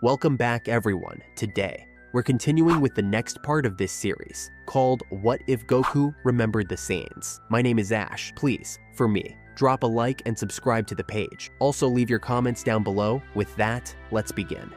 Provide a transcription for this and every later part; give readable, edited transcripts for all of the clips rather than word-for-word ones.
Welcome back everyone. Today, we're continuing with the next part of this series, called What If Goku Remembered the Saiyans? My name is Ash. Please, for me, drop a like and subscribe to the page. Also leave your comments down below. With that, let's begin.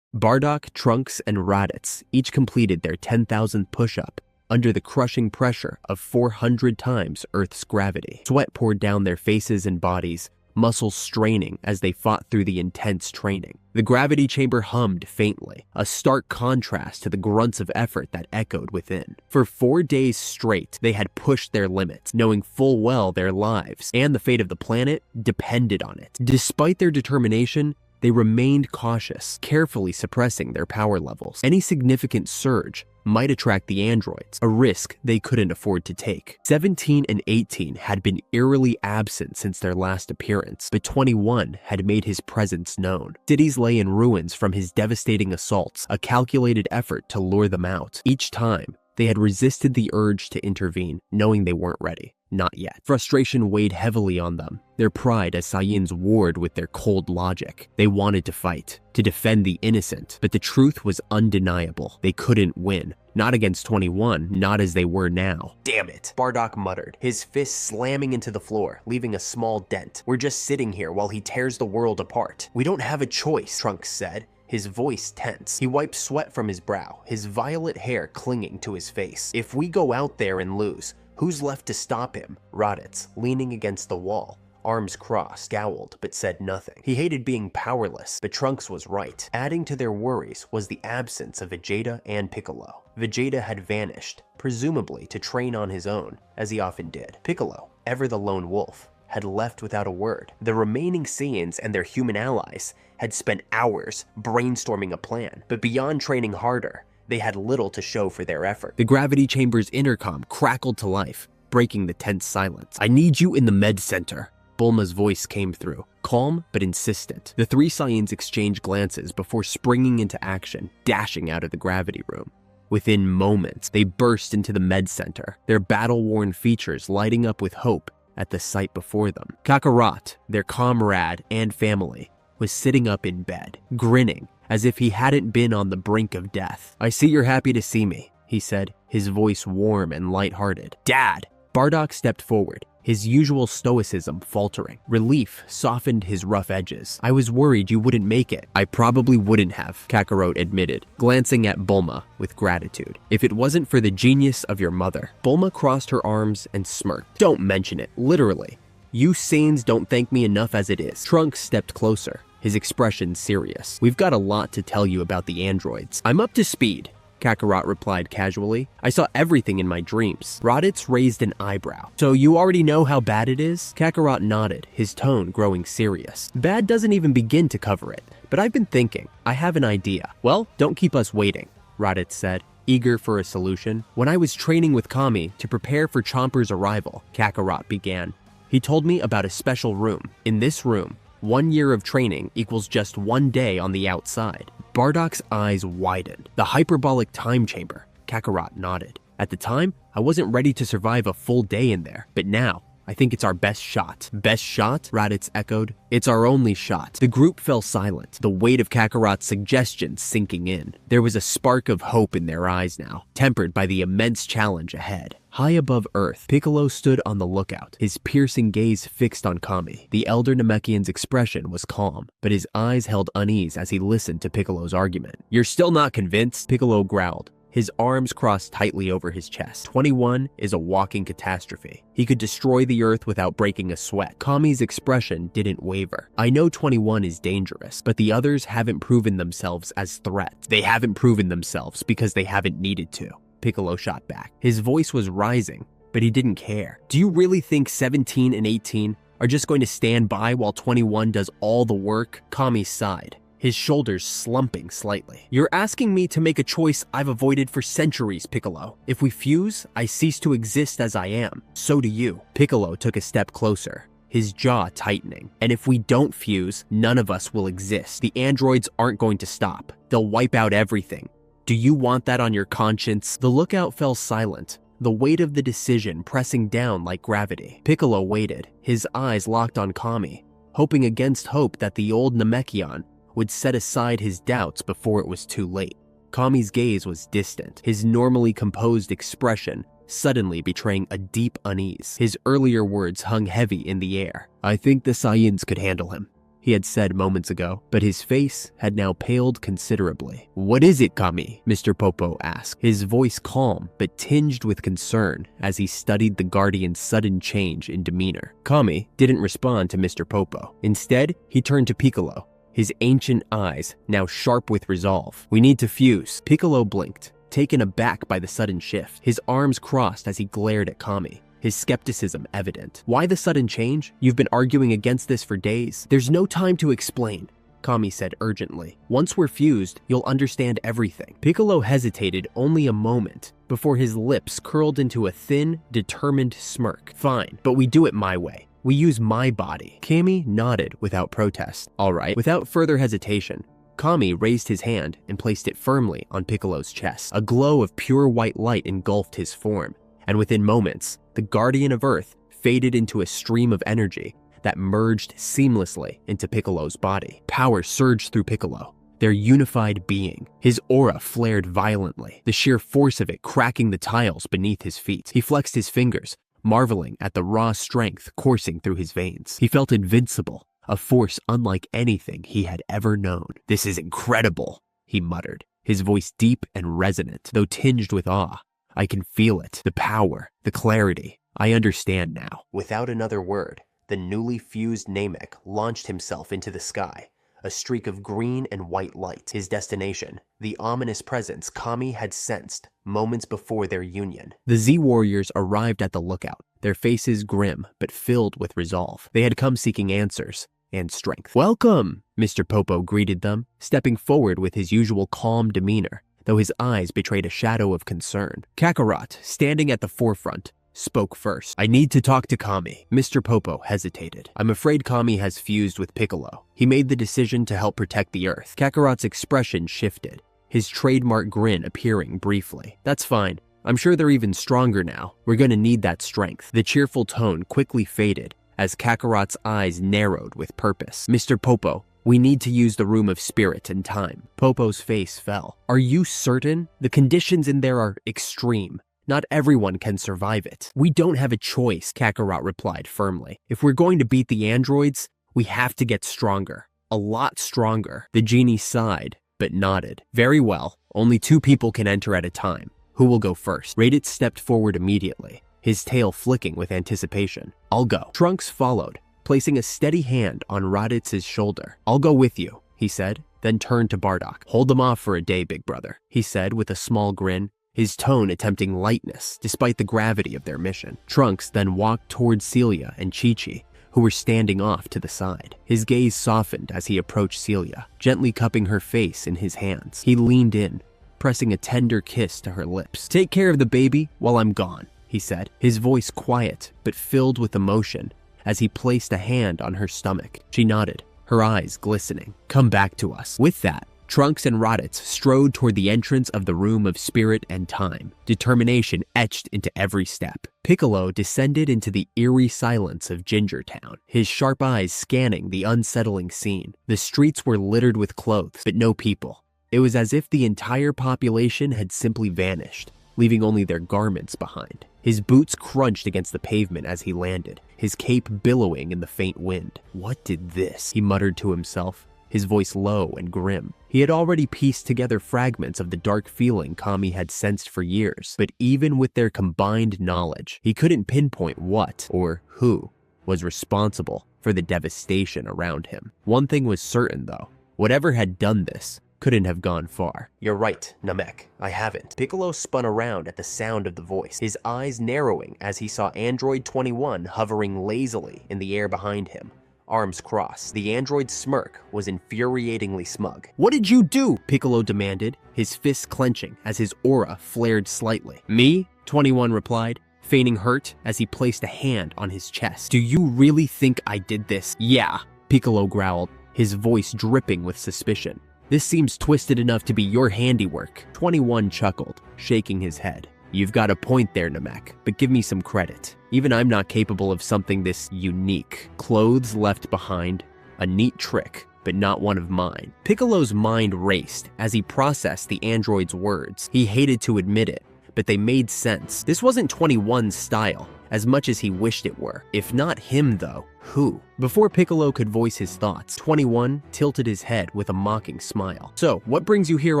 Bardock, Trunks, and Raditz each completed their 10,000th push-up under the crushing pressure of 400 times Earth's gravity. Sweat poured down their faces and bodies, muscles straining as they fought through the intense training. The gravity chamber hummed faintly, a stark contrast to the grunts of effort that echoed within. For 4 days straight, they had pushed their limits, knowing full well their lives and the fate of the planet depended on it. Despite their determination, they remained cautious, carefully suppressing their power levels. Any significant surge might attract the androids, a risk they couldn't afford to take. 17 and 18 had been eerily absent since their last appearance, but 21 had made his presence known. Cities lay in ruins from his devastating assaults, a calculated effort to lure them out. Each time, they had resisted the urge to intervene, knowing they weren't ready. Not yet. Frustration weighed heavily on them. Their pride as Saiyans warred with their cold logic. They wanted to fight, to defend the innocent, but the truth was undeniable. They couldn't win. Not against 21, not as they were now. Damn it, Bardock muttered, his fist slamming into the floor, leaving a small dent. We're just sitting here while he tears the world apart. We don't have a choice, Trunks said, his voice tense. He wiped sweat from his brow, his violet hair clinging to his face. If we go out there and lose, who's left to stop him? Raditz, leaning against the wall, arms crossed, scowled, but said nothing. He hated being powerless, but Trunks was right. Adding to their worries was the absence of Vegeta and Piccolo. Vegeta had vanished, presumably to train on his own, as he often did. Piccolo, ever the lone wolf, had left without a word. The remaining Saiyans and their human allies had spent hours brainstorming a plan, but beyond training harder, they had little to show for their effort. The gravity chamber's intercom crackled to life, breaking the tense silence. I need you in the med center. Bulma's voice came through, calm but insistent. The 3 Saiyans exchanged glances before springing into action, dashing out of the gravity room. Within moments, they burst into the med center, their battle-worn features lighting up with hope at the sight before them. Kakarot, their comrade and family, was sitting up in bed, grinning as if he hadn't been on the brink of death. I see you're happy to see me, he said, his voice warm and lighthearted. Dad! Bardock stepped forward, his usual stoicism faltering. Relief softened his rough edges. I was worried you wouldn't make it. I probably wouldn't have, Kakarot admitted, glancing at Bulma with gratitude. If it wasn't for the genius of your mother. Bulma crossed her arms and smirked. Don't mention it, literally. You Saiyans don't thank me enough as it is. Trunks stepped closer, his expression serious. We've got a lot to tell you about the androids. I'm up to speed, Kakarot replied casually. I saw everything in my dreams. Raditz raised an eyebrow. So you already know how bad it is? Kakarot nodded, his tone growing serious. Bad doesn't even begin to cover it, but I've been thinking. I have an idea. Well, don't keep us waiting, Raditz said, eager for a solution. When I was training with Kami to prepare for Chomper's arrival, Kakarot began. He told me about a special room. In this room, 1 year of training equals just 1 day on the outside. Bardock's eyes widened. The hyperbolic time chamber, Kakarot nodded. At the time, I wasn't ready to survive a full day in there, but now, I think it's our best shot. Best shot? Raditz echoed. It's our only shot. The group fell silent, the weight of Kakarot's suggestion sinking in. There was a spark of hope in their eyes now, tempered by the immense challenge ahead. High above Earth, Piccolo stood on the lookout, his piercing gaze fixed on Kami. The elder Namekian's expression was calm, but his eyes held unease as he listened to Piccolo's argument. You're still not convinced? Piccolo growled, his arms crossed tightly over his chest. 21 is a walking catastrophe. He could destroy the Earth without breaking a sweat. Kami's expression didn't waver. I know 21 is dangerous, but the others haven't proven themselves as threats. They haven't proven themselves because they haven't needed to, Piccolo shot back. His voice was rising, but he didn't care. Do you really think 17 and 18 are just going to stand by while 21 does all the work? Kami sighed, his shoulders slumping slightly. You're asking me to make a choice I've avoided for centuries, Piccolo. If we fuse, I cease to exist as I am. So do you. Piccolo took a step closer, his jaw tightening. And if we don't fuse, none of us will exist. The androids aren't going to stop. They'll wipe out everything. Do you want that on your conscience? The lookout fell silent, the weight of the decision pressing down like gravity. Piccolo waited, his eyes locked on Kami, hoping against hope that the old Namekion would set aside his doubts before it was too late. Kami's gaze was distant, his normally composed expression suddenly betraying a deep unease. His earlier words hung heavy in the air. "I think the Saiyans could handle him," he had said moments ago, but his face had now paled considerably. "What is it, Kami?" Mr. Popo asked, his voice calm but tinged with concern as he studied the Guardian's sudden change in demeanor. Kami didn't respond to Mr. Popo. Instead, he turned to Piccolo, his ancient eyes now sharp with resolve. "We need to fuse." Piccolo blinked, taken aback by the sudden shift. His arms crossed as he glared at Kami, his skepticism evident. "Why the sudden change? You've been arguing against this for days." "There's no time to explain," Kami said urgently. "Once we're fused, you'll understand everything." Piccolo hesitated only a moment before his lips curled into a thin, determined smirk. "Fine, but we do it my way. We use my body." Kami nodded without protest. "All right." Without further hesitation, Kami raised his hand and placed it firmly on Piccolo's chest. A glow of pure white light engulfed his form, and within moments, the Guardian of Earth faded into a stream of energy that merged seamlessly into Piccolo's body. Power surged through Piccolo, their unified being. His aura flared violently, the sheer force of it cracking the tiles beneath his feet. He flexed his fingers, marveling at the raw strength coursing through his veins. He felt invincible, a force unlike anything he had ever known. "This is incredible," he muttered, his voice deep and resonant, though tinged with awe. "I can feel it, the power, the clarity. I understand now." Without another word, the newly fused Namek launched himself into the sky, a streak of green and white light. His destination, the ominous presence Kami had sensed moments before their union. The Z-Warriors arrived at the lookout, their faces grim but filled with resolve. They had come seeking answers and strength. "Welcome," Mr. Popo greeted them, stepping forward with his usual calm demeanor, though his eyes betrayed a shadow of concern. Kakarot, standing at the forefront, spoke first. "I need to talk to Kami." Mr. Popo hesitated. "I'm afraid Kami has fused with Piccolo. He made the decision to help protect the Earth." Kakarot's expression shifted, his trademark grin appearing briefly. "That's fine. I'm sure they're even stronger now. We're gonna need that strength." The cheerful tone quickly faded as Kakarot's eyes narrowed with purpose. "Mr. Popo, we need to use the Room of Spirit and Time." Popo's face fell. "Are you certain? The conditions in there are extreme. Not everyone can survive it." "We don't have a choice," Kakarot replied firmly. "If we're going to beat the androids, we have to get stronger. A lot stronger." The genie sighed, but nodded. "Very well. Only 2 people can enter at a time. Who will go first?" Raditz stepped forward immediately, his tail flicking with anticipation. "I'll go." Trunks followed, placing a steady hand on Raditz's shoulder. "I'll go with you," he said, then turned to Bardock. "Hold them off for a day, big brother," he said with a small grin, his tone attempting lightness despite the gravity of their mission. Trunks then walked towards Celia and Chi-Chi, who were standing off to the side. His gaze softened as he approached Celia, gently cupping her face in his hands. He leaned in, pressing a tender kiss to her lips. "Take care of the baby while I'm gone," he said, his voice quiet but filled with emotion as he placed a hand on her stomach. She nodded, her eyes glistening. "Come back to us." With that, Trunks and Raditz strode toward the entrance of the Room of Spirit and Time, determination etched into every step. Piccolo descended into the eerie silence of Ginger Town, his sharp eyes scanning the unsettling scene. The streets were littered with clothes, but no people. It was as if the entire population had simply vanished, leaving only their garments behind. His boots crunched against the pavement as he landed, his cape billowing in the faint wind. "What did this?" he muttered to himself, his voice low and grim. He had already pieced together fragments of the dark feeling Kami had sensed for years, but even with their combined knowledge, he couldn't pinpoint what or who was responsible for the devastation around him. One thing was certain though, whatever had done this couldn't have gone far. "You're right, Namek, I haven't." Piccolo spun around at the sound of the voice, his eyes narrowing as he saw Android 21 hovering lazily in the air behind him, arms crossed. The android's smirk was infuriatingly smug. "What did you do?" Piccolo demanded, his fists clenching as his aura flared slightly. "Me?" 21 replied, feigning hurt as he placed a hand on his chest. "Do you really think I did this?" "Yeah," Piccolo growled, his voice dripping with suspicion. "This seems twisted enough to be your handiwork." 21 chuckled, shaking his head. "You've got a point there, Namek, but give me some credit. Even I'm not capable of something this unique." Clothes left behind, A neat trick, but not one of mine. Piccolo's mind raced as he processed the android's words. He hated to admit it, but they made sense. This wasn't 21's style, as much as he wished it were. If not him though, who? Before Piccolo could voice his thoughts, 21 tilted his head with a mocking smile. So, what brings you here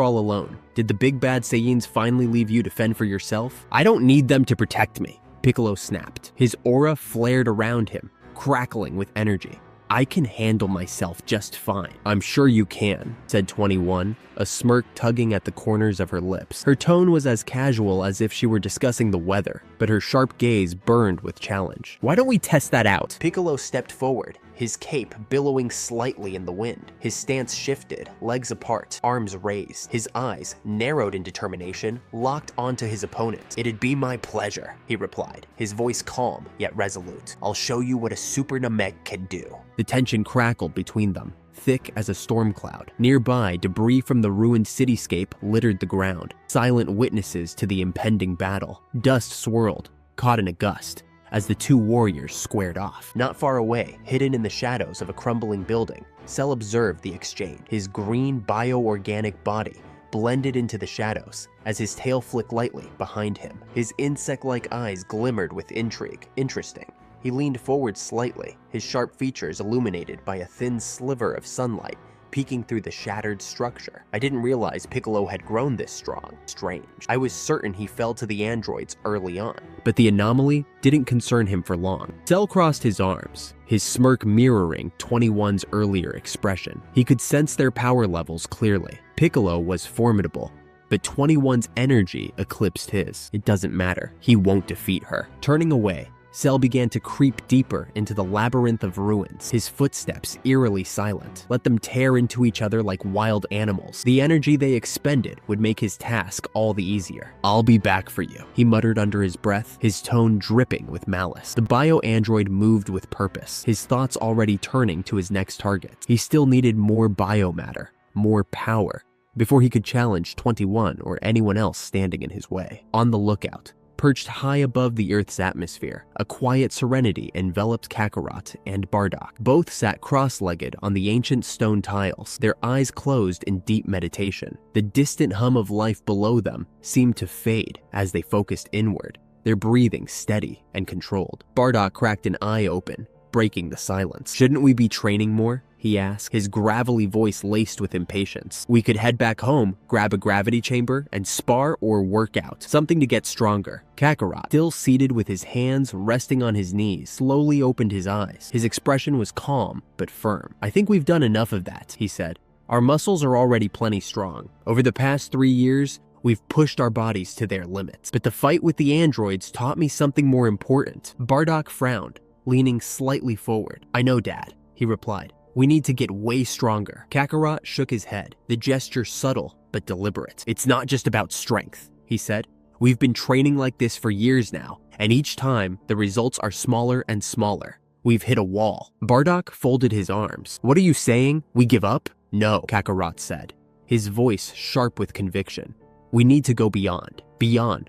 all alone? Did the big bad Saiyans finally leave you to fend for yourself? I don't need them to protect me, Piccolo snapped. His aura flared around him, crackling with energy. I can handle myself just fine. I'm sure you can, said 21, a smirk tugging at the corners of her lips. Her tone was as casual as if she were discussing the weather, but her sharp gaze burned with challenge. Why don't we test that out? Piccolo stepped forward, his cape billowing slightly in the wind. His stance shifted, legs apart, arms raised. His eyes, narrowed in determination, locked onto his opponent. It'd be my pleasure, he replied, his voice calm yet resolute. I'll show you what a Super Namek can do. The tension crackled between them, thick as a storm cloud. Nearby, debris from the ruined cityscape littered the ground, silent witnesses to the impending battle. Dust swirled, caught in a gust, as the two warriors squared off. Not far away, hidden in the shadows of a crumbling building, Cell observed the exchange. His green bioorganic body blended into the shadows as his tail flicked lightly behind him. His insect-like eyes glimmered with intrigue. Interesting. He leaned forward slightly, his sharp features illuminated by a thin sliver of sunlight peeking through the shattered structure. I didn't realize Piccolo had grown this strong. Strange. I was certain he fell to the androids early on. But the anomaly didn't concern him for long. Cell crossed his arms, his smirk mirroring 21's earlier expression. He could sense their power levels clearly. Piccolo was formidable, but 21's energy eclipsed his. It doesn't matter. He won't defeat her. Turning away, Cell began to creep deeper into the labyrinth of ruins, his footsteps eerily silent. Let them tear into each other like wild animals. The energy they expended would make his task all the easier. I'll be back for you, he muttered under his breath, his tone dripping with malice. The bio-android moved with purpose, his thoughts already turning to his next target. He still needed more biomatter, more power, before he could challenge 21 or anyone else standing in his way. On the lookout, perched high above the Earth's atmosphere, a quiet serenity enveloped Kakarot and Bardock. Both sat cross-legged on the ancient stone tiles, their eyes closed in deep meditation. The distant hum of life below them seemed to fade as they focused inward, their breathing steady and controlled. Bardock cracked an eye open, breaking the silence. Shouldn't we be training more? He asked, his gravelly voice laced with impatience. We could head back home, grab a gravity chamber, and spar or work out. Something to get stronger. Kakarot, still seated with his hands resting on his knees, slowly opened his eyes. His expression was calm, but firm. I think we've done enough of that, he said. Our muscles are already plenty strong. Over the past 3 years, we've pushed our bodies to their limits. But the fight with the androids taught me something more important. Bardock frowned, leaning slightly forward. I know, Dad, he replied. We need to get way stronger. Kakarot shook his head, the gesture subtle but deliberate. It's not just about strength, he said. We've been training like this for years now, and each time the results are smaller and smaller. We've hit a wall. Bardock folded his arms. What are you saying? We give up? No, Kakarot said, his voice sharp with conviction. We need to go beyond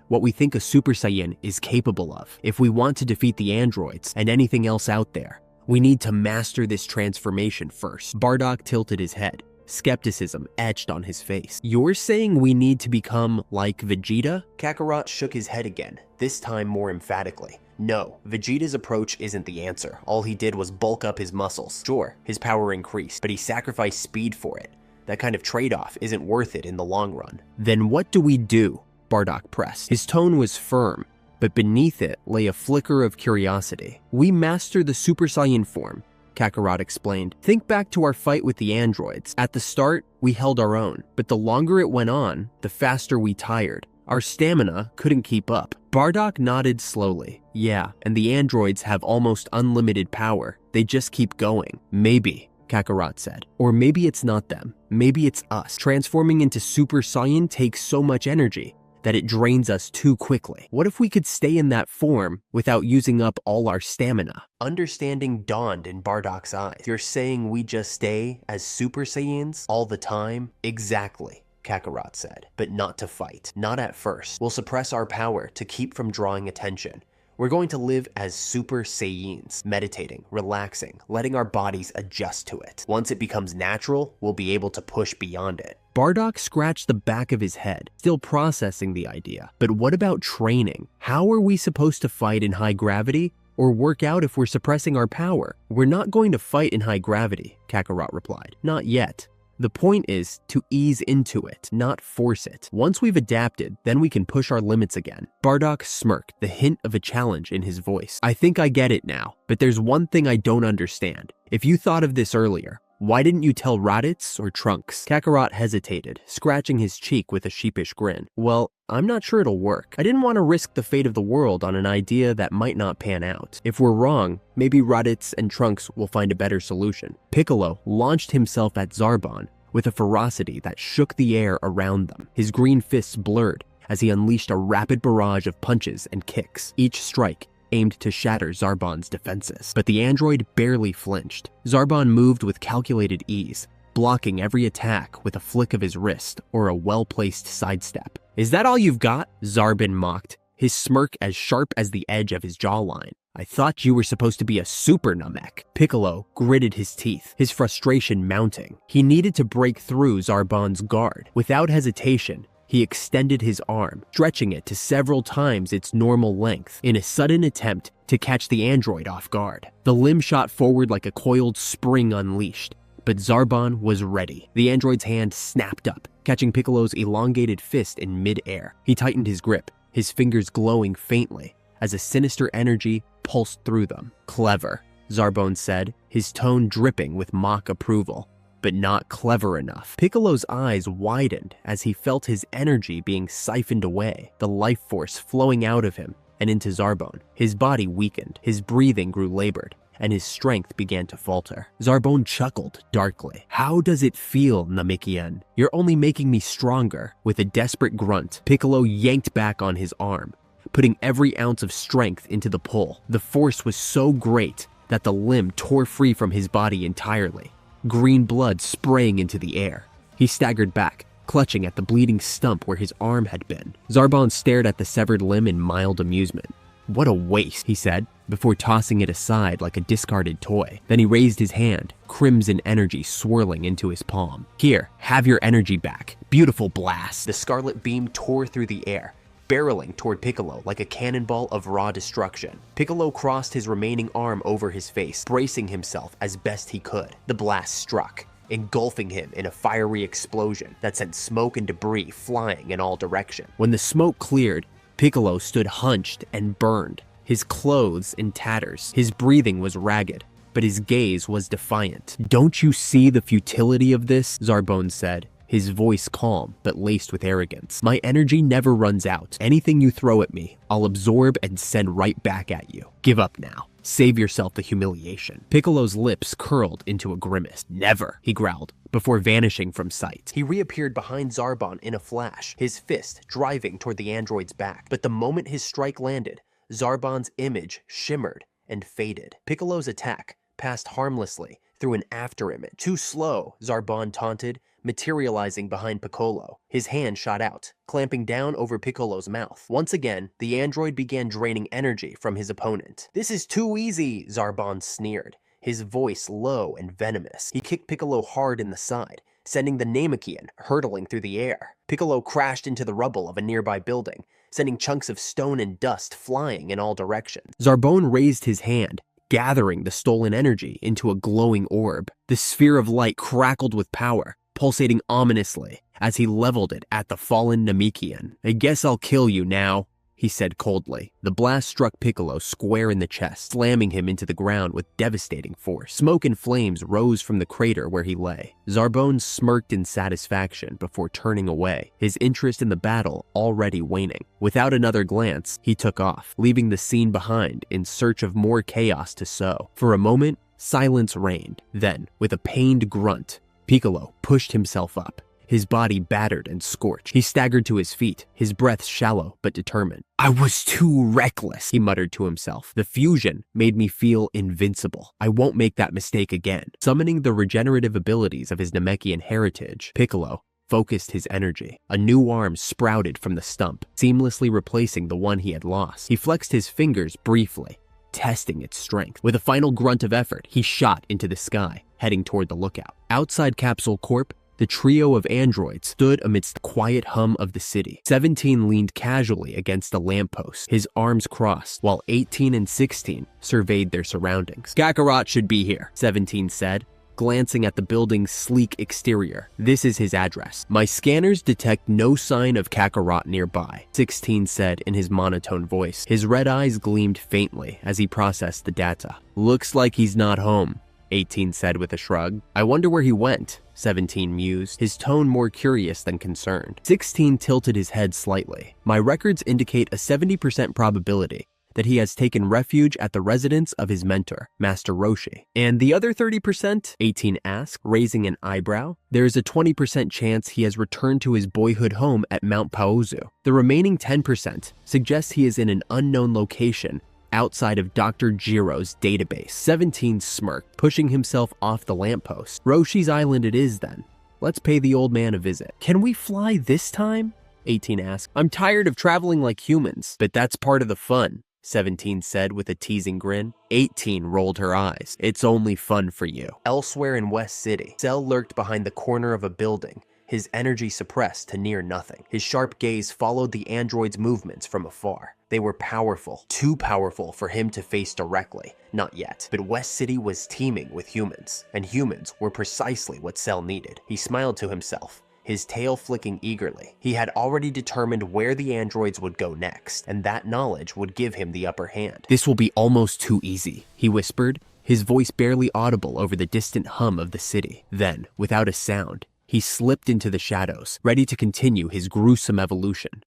what we think a Super Saiyan is capable of. If we want to defeat the androids and anything else out there, we need to master this transformation first. Bardock tilted his head, skepticism etched on his face. You're saying we need to become like Vegeta? Kakarot shook his head again, this time more emphatically. No, Vegeta's approach isn't the answer. All he did was bulk up his muscles. Sure, his power increased, but he sacrificed speed for it. That kind of trade-off isn't worth it in the long run. Then what do we do? Bardock pressed. His tone was firm, but beneath it lay a flicker of curiosity. We master the Super Saiyan form, Kakarot explained. Think back to our fight with the androids. At the start, we held our own, but the longer it went on, the faster we tired. Our stamina couldn't keep up. Bardock nodded slowly. Yeah, and the androids have almost unlimited power. They just keep going. Maybe, Kakarot said. Or maybe it's not them. Maybe it's us. Transforming into Super Saiyan takes so much energy that it drains us too quickly. What if we could stay in that form without using up all our stamina? Understanding dawned in Bardock's eyes. You're saying we just stay as Super Saiyans all the time? Exactly, Kakarot said, but not to fight. Not at first. We'll suppress our power to keep from drawing attention. We're going to live as Super Saiyans, meditating, relaxing, letting our bodies adjust to it. Once it becomes natural, we'll be able to push beyond it. Bardock scratched the back of his head, still processing the idea. But what about training? How are we supposed to fight in high gravity or work out if we're suppressing our power? We're not going to fight in high gravity, Kakarot replied. Not yet. The point is to ease into it, not force it. Once we've adapted, then we can push our limits again. Bardock smirked, the hint of a challenge in his voice. I think I get it now, but there's one thing I don't understand. If you thought of this earlier, why didn't you tell Raditz or Trunks? Kakarot hesitated, scratching his cheek with a sheepish grin. Well, I'm not sure it'll work. I didn't want to risk the fate of the world on an idea that might not pan out. If we're wrong, maybe Raditz and Trunks will find a better solution. Piccolo launched himself at Zarbon with a ferocity that shook the air around them. His green fists blurred as he unleashed a rapid barrage of punches and kicks. Each strike aimed to shatter Zarbon's defenses. But the android barely flinched. Zarbon moved with calculated ease, blocking every attack with a flick of his wrist or a well-placed sidestep. Is that all you've got? Zarbon mocked, his smirk as sharp as the edge of his jawline. I thought you were supposed to be a super Namek. Piccolo gritted his teeth, his frustration mounting. He needed to break through Zarbon's guard. Without hesitation, he extended his arm, stretching it to several times its normal length in a sudden attempt to catch the android off guard. The limb shot forward like a coiled spring unleashed, but Zarbon was ready. The android's hand snapped up, catching Piccolo's elongated fist in mid-air. He tightened his grip, his fingers glowing faintly as a sinister energy pulsed through them. Clever, Zarbon said, his tone dripping with mock approval. But not clever enough. Piccolo's eyes widened as he felt his energy being siphoned away, the life force flowing out of him and into Zarbon. His body weakened, his breathing grew labored, and his strength began to falter. Zarbon chuckled darkly. How does it feel, Namekian? You're only making me stronger. With a desperate grunt, Piccolo yanked back on his arm, putting every ounce of strength into the pull. The force was so great that the limb tore free from his body entirely, green blood spraying into the air. He staggered back, clutching at the bleeding stump where his arm had been. Zarbon stared at the severed limb in mild amusement. What a waste, he said, before tossing it aside like a discarded toy. Then he raised his hand, crimson energy swirling into his palm. Here, have your energy back. Beautiful blast. The scarlet beam tore through the air, barreling toward Piccolo like a cannonball of raw destruction. Piccolo crossed his remaining arm over his face, bracing himself as best he could. The blast struck, engulfing him in a fiery explosion that sent smoke and debris flying in all directions. When the smoke cleared, Piccolo stood hunched and burned, his clothes in tatters. His breathing was ragged, but his gaze was defiant. Don't you see the futility of this? Zarbon said, his voice calm but laced with arrogance. My energy never runs out. Anything you throw at me, I'll absorb and send right back at you. Give up now. Save yourself the humiliation. Piccolo's lips curled into a grimace. Never, he growled, before vanishing from sight. He reappeared behind Zarbon in a flash, his fist driving toward the android's back. But the moment his strike landed, Zarbon's image shimmered and faded. Piccolo's attack passed harmlessly through an afterimage. Too slow, Zarbon taunted, materializing behind Piccolo. His hand shot out, clamping down over Piccolo's mouth. Once again, the android began draining energy from his opponent. This is too easy, Zarbon sneered, his voice low and venomous. He kicked Piccolo hard in the side, sending the Namekian hurtling through the air. Piccolo crashed into the rubble of a nearby building, sending chunks of stone and dust flying in all directions. Zarbon raised his hand, gathering the stolen energy into a glowing orb. The sphere of light crackled with power, pulsating ominously as he leveled it at the fallen Namekian. I guess I'll kill you now, he said coldly. The blast struck Piccolo square in the chest, slamming him into the ground with devastating force. Smoke and flames rose from the crater where he lay. Zarbon smirked in satisfaction before turning away, his interest in the battle already waning. Without another glance, he took off, leaving the scene behind in search of more chaos to sow. For a moment, silence reigned. Then, with a pained grunt, Piccolo pushed himself up, his body battered and scorched. He staggered to his feet, his breath shallow but determined. I was too reckless, he muttered to himself. The fusion made me feel invincible. I won't make that mistake again. Summoning the regenerative abilities of his Namekian heritage, Piccolo focused his energy. A new arm sprouted from the stump, seamlessly replacing the one he had lost. He flexed his fingers briefly, testing its strength. With a final grunt of effort, he shot into the sky, heading toward the lookout. Outside Capsule Corp, the trio of androids stood amidst the quiet hum of the city. 17 leaned casually against a lamppost, his arms crossed, while 18 and 16 surveyed their surroundings. "Kakarot should be here," 17 said, glancing at the building's sleek exterior. "This is his address." "My scanners detect no sign of Kakarot nearby," 16 said in his monotone voice. His red eyes gleamed faintly as he processed the data. "Looks like he's not home," 18 said with a shrug. "I wonder where he went," 17 mused, his tone more curious than concerned. 16 tilted his head slightly. "My records indicate a 70% probability that he has taken refuge at the residence of his mentor, Master Roshi." "And the other 30%? 18 asked, raising an eyebrow. "There is a 20% chance he has returned to his boyhood home at Mount Paozu. The remaining 10% suggests he is in an unknown location outside of Dr. Jiro's database." 17 smirked, pushing himself off the lamppost. "Roshi's island it is then. Let's pay the old man a visit." "Can we fly this time?" 18 asked. "I'm tired of traveling like humans." "But that's part of the fun," 17 said with a teasing grin. 18 rolled her eyes. "It's only fun for you." Elsewhere in West City, Cell lurked behind the corner of a building, his energy suppressed to near nothing. His sharp gaze followed the android's movements from afar. They were powerful, too powerful for him to face directly, not yet. But West City was teeming with humans, and humans were precisely what Cell needed. He smiled to himself, his tail flicking eagerly. He had already determined where the androids would go next, and that knowledge would give him the upper hand. "This will be almost too easy," he whispered, his voice barely audible over the distant hum of the city. Then, without a sound, he slipped into the shadows, ready to continue his gruesome evolution.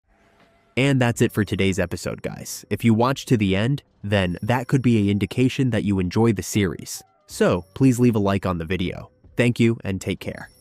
And that's it for today's episode, guys. If you watched to the end, then that could be an indication that you enjoy the series. So please leave a like on the video. Thank you and take care.